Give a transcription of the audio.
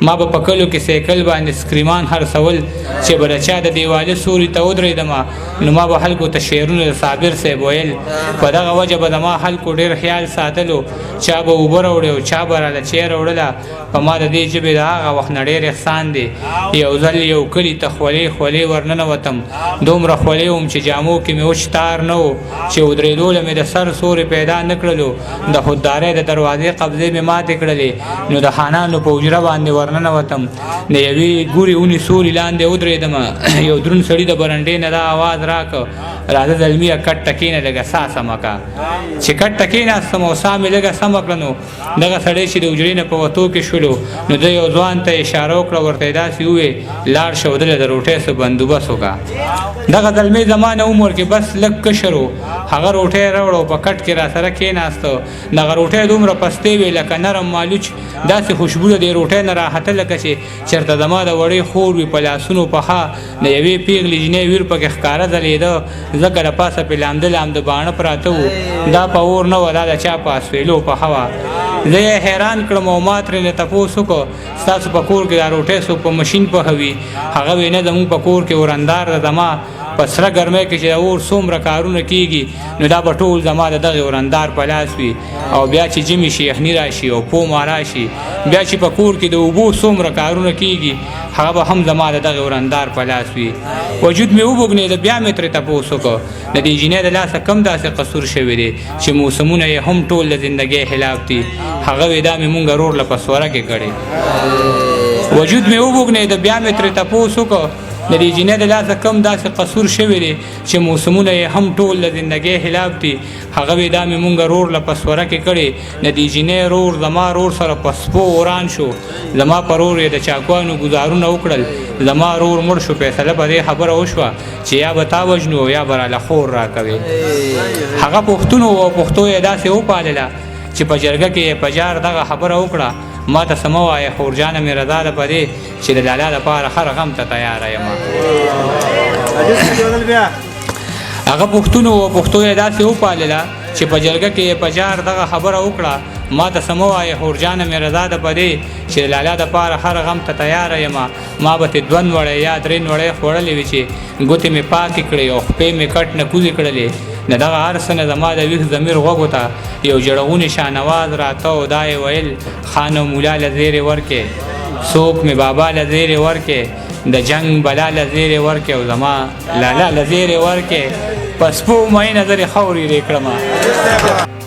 ما به په کلو کې سایکل باندې سکریمان خرڅول چې به د چا د دیواله سوري ته ودرېدمه نو ما به خلکو ته شعرونه د صابر صاحب ویل په دغه وجه به د ما خلکو ډېر خیال ساتلو چا به اوبه راوړې او چا به راله چای راوړله په ما د دې ژبې د هغه وخت نه ډېر احسان دی یو ځل یو کلي ته خولې خولې ورننوتم دومره خولې وم چې جامو کې مې وچ تار نه و چې ودرېدو مې د سر سوري پیدا نه کړلو د خوددارۍ د دروازې قبضې مې ماتې کړلې نو د خانانو په حجره باندې ورننوتم د یوې ګورې اونې سوري لاندې ودرېدمه یو دروند سړي د برنډې نه دا آواز راکړ راځه زلمیه کټ کښېنه لږه ساه سمه کړه چې کټ کښېناستم او ساه مې لږه سمه کړه نو دغه سړی چې د حجرې نه په وتو کې شولو نو د یو ځوان ته اشاره وکړه ورته یې داسې وویې لاړ شه ودله د روټۍ څه بندوبست وکړه دغه زلمی زما نه عمر کې بس لږ کشر و هغه روټۍ راوړه او په کټ کې راسره کښېناسته دغه روټۍ دومره پستې وې لکه نرم مالوچ داسې خوشبو د دې روټۍ نه راحته لکه چې چېرته زما د وړې خور وي په لاسونو پخه د یوې پېغلې جینۍ ویر پکې ښکاره ځلېده ځکه له پاسه پې لامده لامده باڼه پراته وو دا په اور نه وه دا د چا په اسویلو پخه وه زه یې حیران کړم او ما ترېنه تپوس وکړ ستاسو په کور کې دا روټۍ څوک په مشین پخوي هغه ویې نه زموږ په کور کې ورندار ده زما په سره ګرمۍ کې چې د اور څومره کارونه کېږي نو دا به ټول زما د دغې ورندار په لاس وي او بیا چې ژمي شي یخني راشي او پومه راشي بیا چې په کور کې د اوبو څومره کارونه کېږي هغه به هم زما د دغې ورندار په لاس وي وجود مې وبوږنېده بیا مې ترې تپوس وکړ د دې جینۍ د لاسه کم داسې قصور شوی دی چې موسمونه یې هم ټول د زندګۍ خلاف دي هغه وې دا مې مونږ رور له په سوره کې کړې وجود مې وبوږنېده بیا مې ترې تپوس وکړ د دې جینۍ د لاسه کم داسې قصور شوی دی چې موسمونه یې هم ټول د زندګۍ خلاف دي هغه وې دا مې مونږ رور له په سوره کې کړې د دې جینۍ رور زما رور سره په سپو وران شو زما په رور یې د چاقوانو ګزارونه وکړل زما رور مړ شو فیصله په دې خبره وشوه چې یا به تا وژنو یا به راله خور راکوې هغه پښتون و او پښتو یې داسې وپالله چې په جرګه کې یې په جار دغه خبره وکړه ما ته څه مه وایه خورجانه مې رضا ده په دې چې د لالا لپاره هر غم ته تیاره یم هغه پښتون و او پښتو یې داسې وپالله چې په جرګه کې یې په جار دغه خبره وکړه ما ته څه مه وایه خورجانه مې رضا ده په دې چې د لالا دپاره هر غم ته تیاره یم ما به تې دوه نوړی یا درې نوړی خوړلې وي چې ګوتې مې پاکې کړې او خپې مې کټ نه کوزې کړلې د دغه هر څه نه زما د ویښ ضمیر غوږو ته یو جړغونې شانواز راته او دا یې ویل خان او مولا له زیرې ورکې څوک مې بابا له زیرې ورکې د جنګ بلا له زیرې ورکې او زما لالا له زیرې ورکې په سپو مینه زرې خاورې رې کړمه